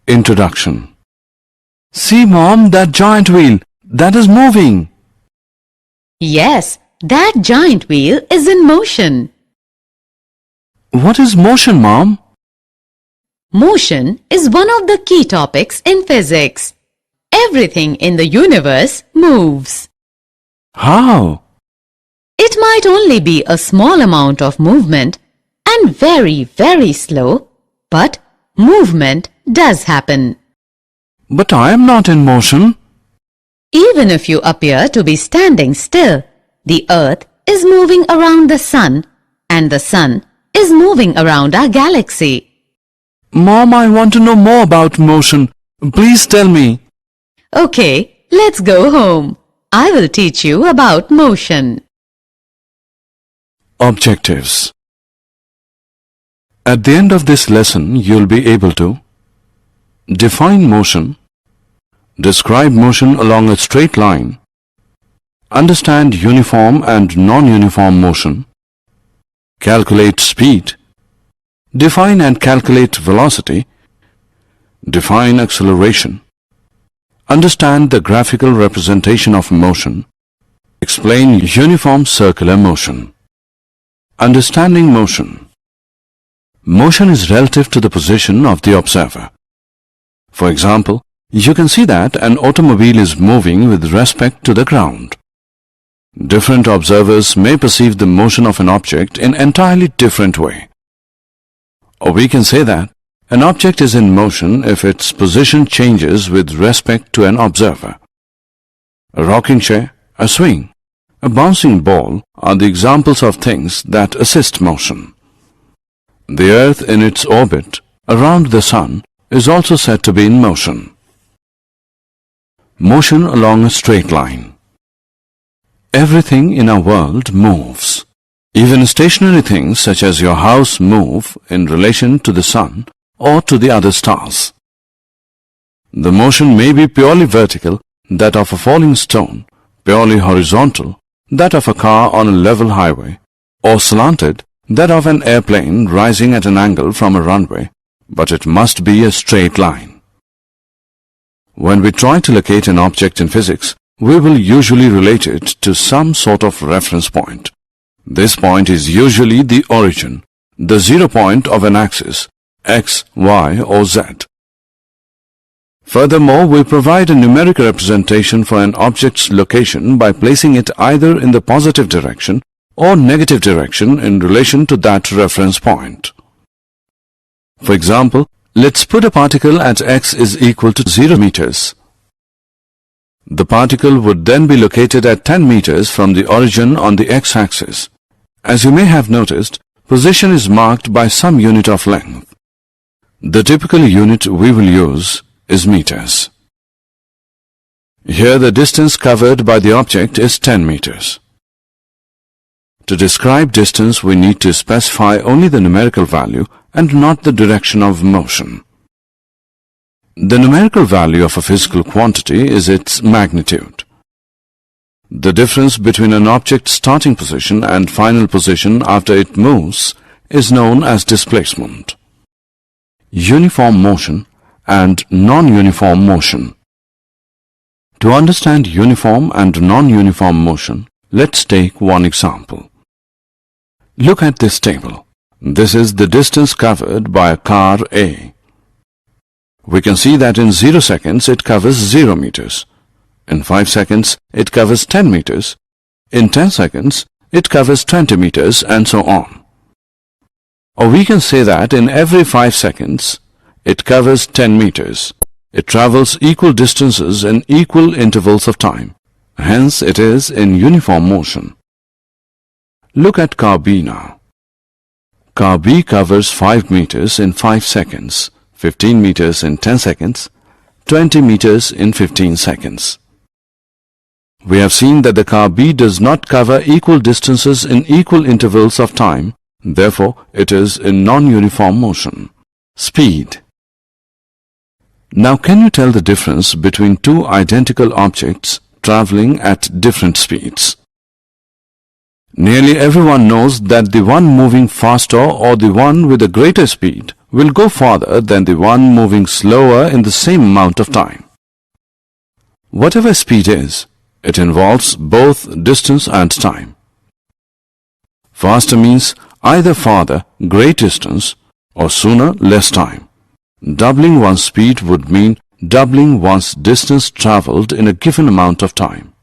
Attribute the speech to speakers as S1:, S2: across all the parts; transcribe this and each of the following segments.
S1: Introduction. See, Mom, that giant wheel, that is moving.
S2: Yes, that giant wheel is in motion.
S1: What is motion, Mom?
S2: Motion is one of the key topics in physics. Everything in the universe moves.
S1: How?
S2: It might only be a small amount of movement and very, very slow, but movement does happen.
S1: But I am not in motion.
S2: Even if you appear to be standing still, the earth is moving around the sun and the sun is moving around our galaxy.
S1: Mom, I want to know more about motion. Please tell me.
S2: Okay, let's go home. I will teach you about motion.
S1: Objectives. At the end of this lesson, you'll be able to define motion, describe motion along a straight line, understand uniform and non-uniform motion, calculate speed, define and calculate velocity, define acceleration, understand the graphical representation of motion, explain uniform circular motion. Understanding motion. Motion is relative to the position of the observer. For example, you can see that an automobile is moving with respect to the ground. Different observers may perceive the motion of an object in entirely different way. Or we can say that an object is in motion if its position changes with respect to an observer. A rocking chair, a swing, a bouncing ball are the examples of things that assist motion. The earth in its orbit around the sun is also said to be in motion. Motion along a straight line. Everything in our world moves. Even stationary things such as your house move in relation to the sun or to the other stars. The motion may be purely vertical, that of a falling stone, purely horizontal, that of a car on a level highway, or slanted, that of an airplane rising at an angle from a runway, but it must be a straight line. When we try to locate an object in physics, we will usually relate it to some sort of reference point. This point is usually the origin, the 0 point of an axis, x, y, or z. Furthermore, we provide a numeric representation for an object's location by placing it either in the positive direction or negative direction in relation to that reference point. For example, let's put a particle at x is equal to 0 meters. The particle would then be located at 10 meters from the origin on the x-axis. As you may have noticed, position is marked by some unit of length. The typical unit we will use is meters. Here the distance covered by the object is 10 meters. To describe distance, we need to specify only the numerical value and not the direction of motion. The numerical value of a physical quantity is its magnitude. The difference between an object's starting position and final position after it moves is known as displacement. Uniform motion and non-uniform motion. To understand uniform and non-uniform motion, let's take one example. Look at this table. This is the distance covered by a car A. We can see that in 0 seconds it covers 0 meters. In 5 seconds it covers 10 meters. In 10 seconds it covers 20 meters and so on. Or we can say that in every 5 seconds it covers 10 meters. It travels equal distances in equal intervals of time. Hence it is in uniform motion. Look at car B now. Car B covers 5 meters in 5 seconds, 15 meters in 10 seconds, 20 meters in 15 seconds. We have seen that the car B does not cover equal distances in equal intervals of time. Therefore, it is in non-uniform motion. Speed. Now, can you tell the difference between two identical objects traveling at different speeds? Nearly everyone knows that the one moving faster or the one with a greater speed will go farther than the one moving slower in the same amount of time. Whatever speed is, it involves both distance and time. Faster means either farther, great distance, or sooner, less time. Doubling one's speed would mean doubling one's distance traveled in a given amount of time.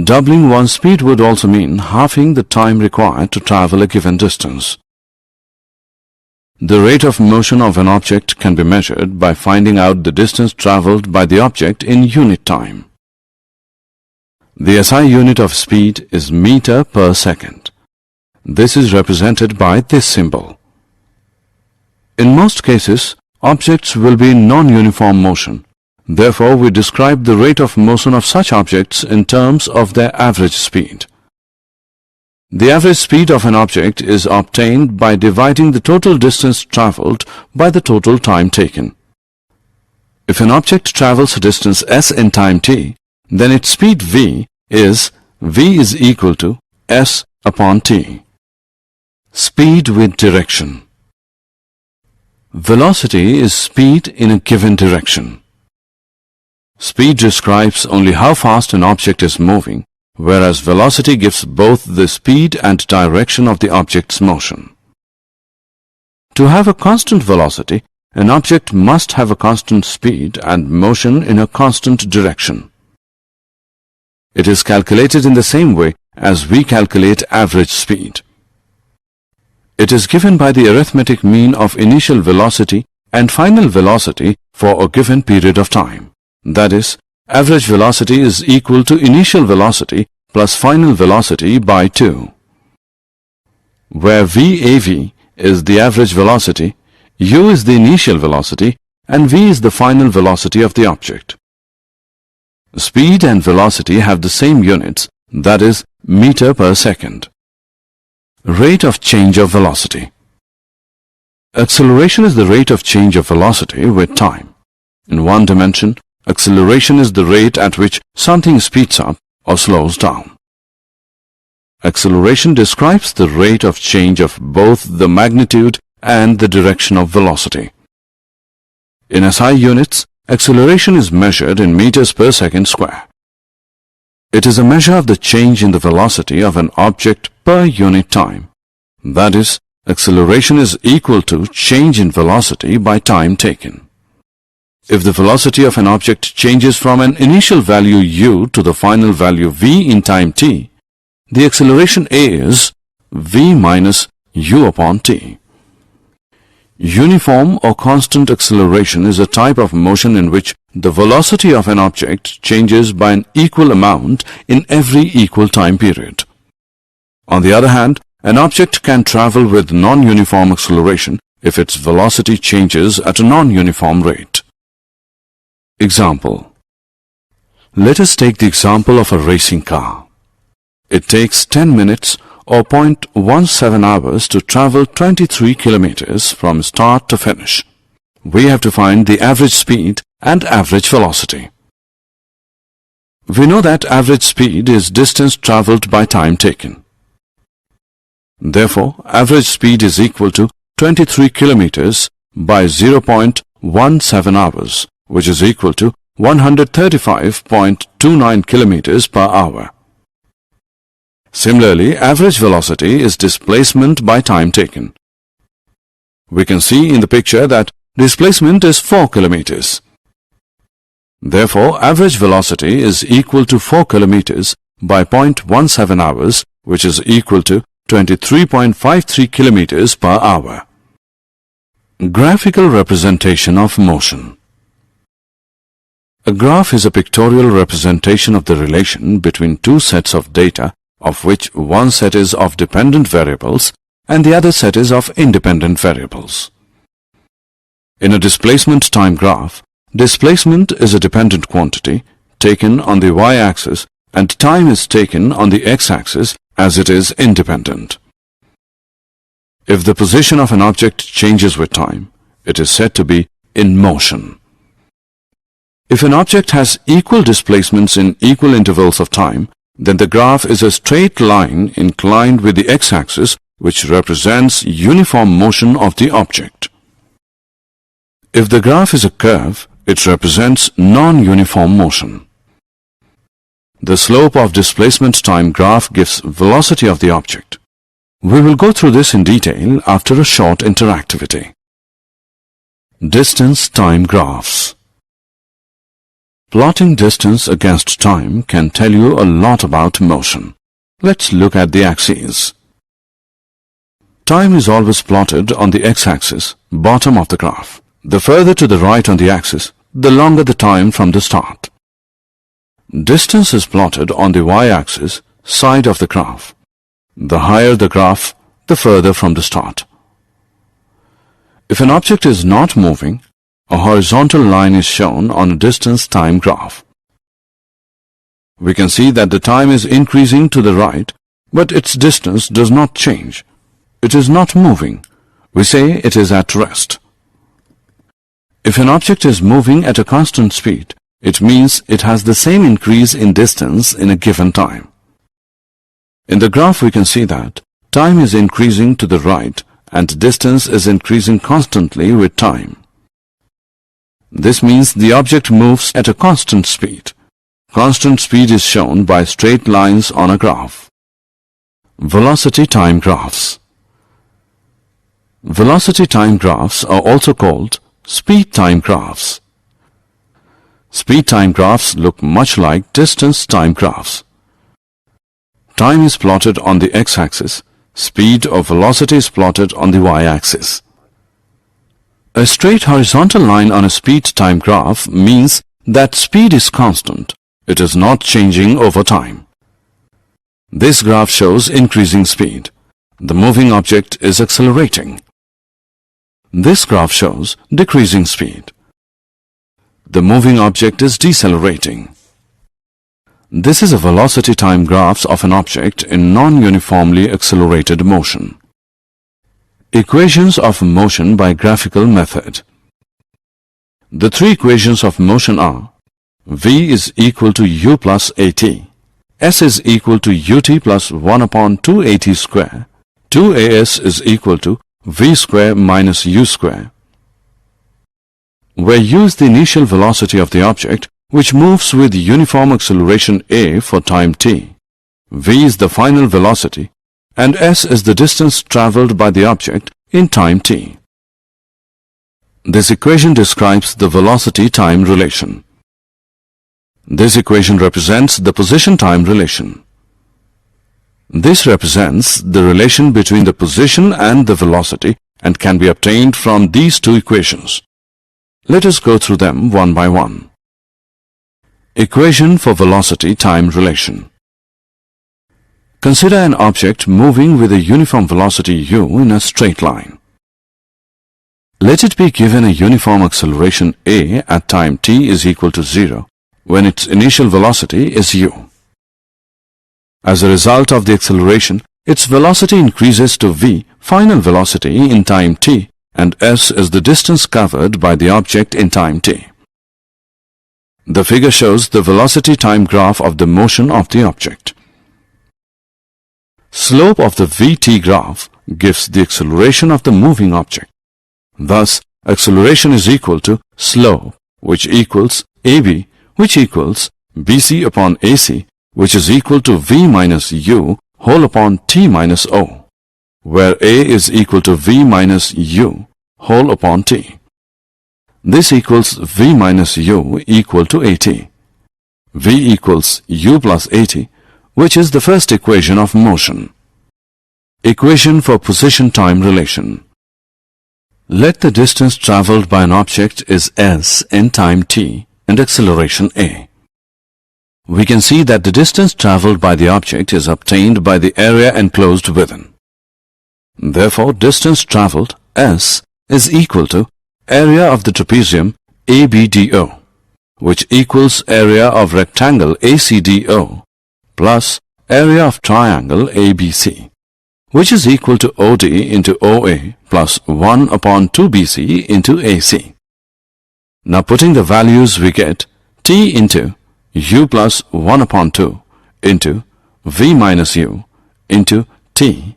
S1: Doubling one's speed would also mean halving the time required to travel a given distance. The rate of motion of an object can be measured by finding out the distance traveled by the object in unit time. The SI unit of speed is meter per second. This is represented by this symbol. In most cases, objects will be in non-uniform motion. Therefore, we describe the rate of motion of such objects in terms of their average speed. The average speed of an object is obtained by dividing the total distance traveled by the total time taken. If an object travels a distance s in time t, then its speed v is equal to s upon t. Speed with direction. Velocity is speed in a given direction. Speed describes only how fast an object is moving, whereas velocity gives both the speed and direction of the object's motion. To have a constant velocity, an object must have a constant speed and motion in a constant direction. It is calculated in the same way as we calculate average speed. It is given by the arithmetic mean of initial velocity and final velocity for a given period of time. That is, average velocity is equal to initial velocity plus final velocity by 2. Where VAV is the average velocity, U is the initial velocity, and V is the final velocity of the object. Speed and velocity have the same units, that is, meter per second. Rate of change of velocity. Acceleration is the rate of change of velocity with time. In one dimension, acceleration is the rate at which something speeds up or slows down. Acceleration describes the rate of change of both the magnitude and the direction of velocity. In SI units, acceleration is measured in meters per second square. It is a measure of the change in the velocity of an object per unit time. That is, acceleration is equal to change in velocity by time taken. If the velocity of an object changes from an initial value u to the final value v in time t, the acceleration is v minus u upon t. Uniform or constant acceleration is a type of motion in which the velocity of an object changes by an equal amount in every equal time period. On the other hand, an object can travel with non-uniform acceleration if its velocity changes at a non-uniform rate. Example. Let us take the example of a racing car. It takes 10 minutes or 0.17 hours to travel 23 kilometers from start to finish. We have to find the average speed and average velocity. We know that average speed is distance traveled by time taken. Therefore, average speed is equal to 23 kilometers by 0.17 hours, which is equal to 135.29 kilometers per hour. Similarly, average velocity is displacement by time taken. We can see in the picture that displacement is 4 kilometers. Therefore, average velocity is equal to 4 kilometers by 0.17 hours, which is equal to 23.53 kilometers per hour. Graphical representation of motion. A graph is a pictorial representation of the relation between two sets of data, of which one set is of dependent variables and the other set is of independent variables. In a displacement time graph, displacement is a dependent quantity taken on the y-axis and time is taken on the x-axis as it is independent. If the position of an object changes with time, it is said to be in motion. If an object has equal displacements in equal intervals of time, then the graph is a straight line inclined with the x-axis which represents uniform motion of the object. If the graph is a curve, it represents non-uniform motion. The slope of displacement time graph gives velocity of the object. We will go through this in detail after a short interactivity. Distance time graphs. Plotting distance against time can tell you a lot about motion. Let's look at the axes. Time is always plotted on the x-axis, bottom of the graph. The further to the right on the axis, the longer the time from the start. Distance is plotted on the y-axis, side of the graph. The higher the graph, the further from the start. If an object is not moving, a horizontal line is shown on a distance time graph. We can see that the time is increasing to the right, but its distance does not change. It is not moving. We say it is at rest. If an object is moving at a constant speed, it means it has the same increase in distance in a given time. In the graph we can see that time is increasing to the right and distance is increasing constantly with time. This means the object moves at a constant speed. Constant speed is shown by straight lines on a graph. Velocity time graphs. Velocity time graphs are also called speed time graphs. Speed time graphs look much like distance time graphs. Time is plotted on the x-axis. Speed or velocity is plotted on the y-axis. A straight horizontal line on a speed time graph means that speed is constant. It is not changing over time. This graph shows increasing speed. The moving object is accelerating. This graph shows decreasing speed. The moving object is decelerating. This is a velocity time graphs of an object in non-uniformly accelerated motion. Equations of motion by graphical method. The three equations of motion are: v is equal to u plus at, s is equal to ut plus 1 upon 2 at square, 2as is equal to v square minus u square. Where u is the initial velocity of the object, which moves with uniform acceleration a for time t. V is the final velocity, and s is the distance traveled by the object in time t. This equation describes the velocity-time relation. This equation represents the position-time relation. This represents the relation between the position and the velocity and can be obtained from these two equations. Let us go through them one by one. Equation for velocity-time relation. Consider an object moving with a uniform velocity u in a straight line. Let it be given a uniform acceleration a at time t is equal to 0 when its initial velocity is u. As a result of the acceleration, its velocity increases to v, final velocity in time t, and s is the distance covered by the object in time t. The figure shows the velocity-time graph of the motion of the object. Slope of the vt graph gives the acceleration of the moving object. Thus, acceleration is equal to slope, which equals ab, which equals bc upon ac, which is equal to v minus u whole upon t minus o, where a is equal to v minus u whole upon t. This equals v minus u equal to at. V equals u plus at, which is the first equation of motion. Equation for position-time relation. Let the distance traveled by an object is s in time t and acceleration a. We can see that the distance traveled by the object is obtained by the area enclosed within. Therefore, distance traveled, s, is equal to area of the trapezium ABDO, which equals area of rectangle ACDO, plus area of triangle ABC, which is equal to OD into OA plus 1 upon 2BC into AC. Now putting the values, we get T into U plus 1 upon 2 into V minus U into T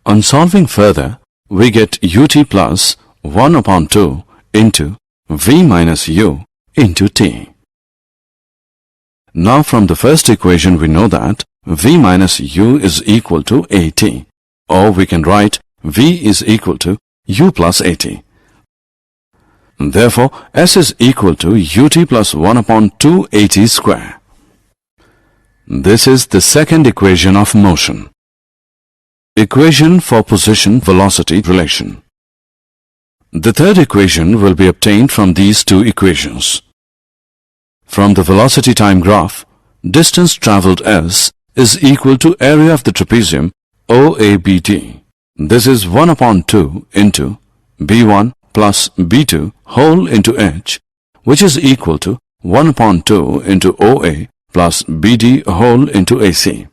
S1: On solving further, we get ut plus 1 upon 2 into v minus u into t. Now from the first equation we know that v minus u is equal to at, or we can write v is equal to u plus at. Therefore, s is equal to ut plus 1 upon 2 at square. This is the second equation of motion. Equation for position-velocity relation. The third equation will be obtained from these two equations. From the velocity-time graph, distance travelled s is equal to area of the trapezium OABD. This is 1 upon 2 into B1 plus B2 whole into h, which is equal to 1 upon 2 into OA plus BD whole into AC.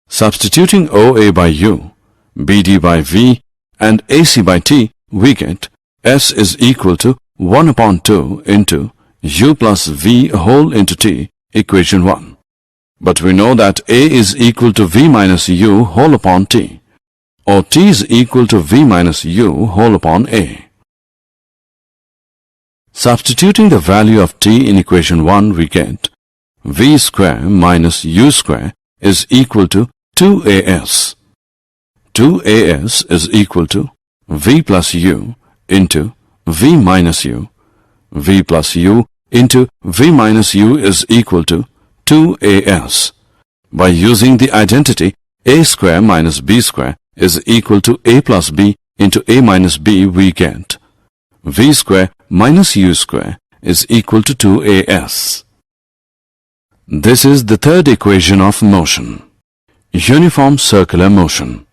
S1: Substituting OA by U, BD by V and AC by T, we get S is equal to 1 upon 2 into U plus V whole into T, equation 1. But we know that A is equal to V minus U whole upon T, or T is equal to V minus U whole upon A. Substituting the value of T in equation 1, we get V square minus U square is equal to 2AS. 2AS is equal to V plus U into V minus U. V plus U into V minus U is equal to 2AS. By using the identity A square minus B square is equal to A plus B into A minus B, we get V square minus U square is equal to 2AS. This is the third equation of motion. Uniform circular motion.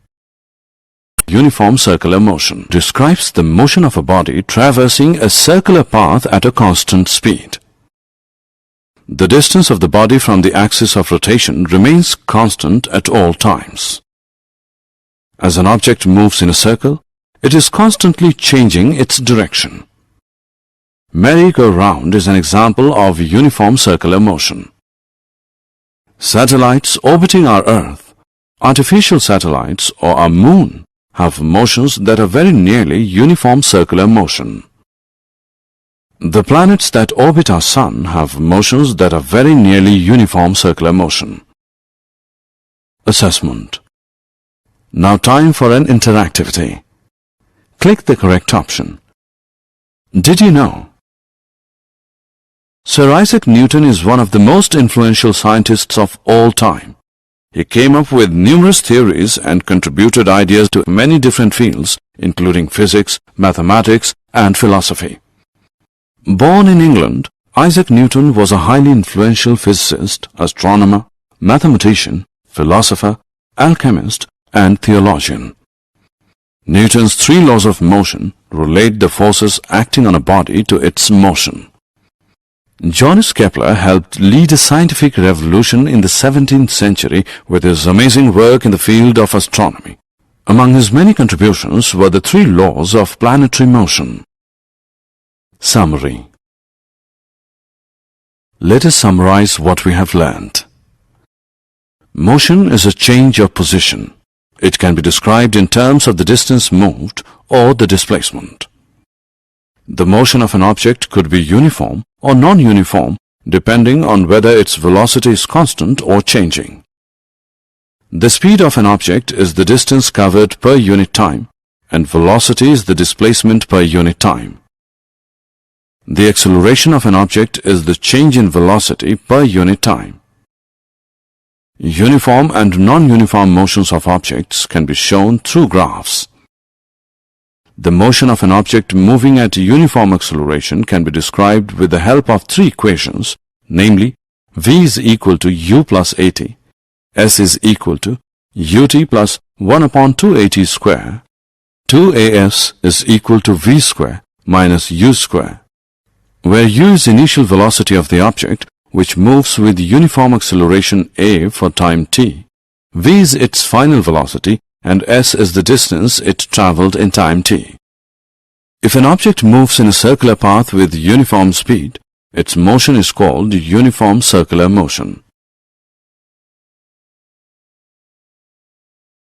S1: Uniform circular motion describes the motion of a body traversing a circular path at a constant speed. The distance of the body from the axis of rotation remains constant at all times. As an object moves in a circle, it is constantly changing its direction. Merry-go-round is an example of uniform circular motion. Satellites orbiting our Earth, artificial satellites or our moon, have motions that are very nearly uniform circular motion. The planets that orbit our Sun have motions that are very nearly uniform circular motion. Assessment. Now time for an interactivity. Click the correct option. Did you know? Sir Isaac Newton is one of the most influential scientists of all time. He came up with numerous theories and contributed ideas to many different fields, including physics, mathematics, and philosophy. Born in England, Isaac Newton was a highly influential physicist, astronomer, mathematician, philosopher, alchemist, and theologian. Newton's three laws of motion relate the forces acting on a body to its motion. Johannes Kepler helped lead a scientific revolution in the 17th century with his amazing work in the field of astronomy. Among his many contributions were the three laws of planetary motion. Summary. Let us summarize what we have learned. Motion is a change of position. It can be described in terms of the distance moved or the displacement. The motion of an object could be uniform or non-uniform depending on whether its velocity is constant or changing. The speed of an object is the distance covered per unit time, and velocity is the displacement per unit time. The acceleration of an object is the change in velocity per unit time. Uniform and non-uniform motions of objects can be shown through graphs. The motion of an object moving at uniform acceleration can be described with the help of three equations, namely v is equal to u plus at, s is equal to ut plus 1 upon 2 at square, 2as is equal to v square minus u square, where u is initial velocity of the object which moves with uniform acceleration a for time t, v is its final velocity, and s is the distance it travelled in time t. If an object moves in a circular path with uniform speed, its motion is called uniform circular motion.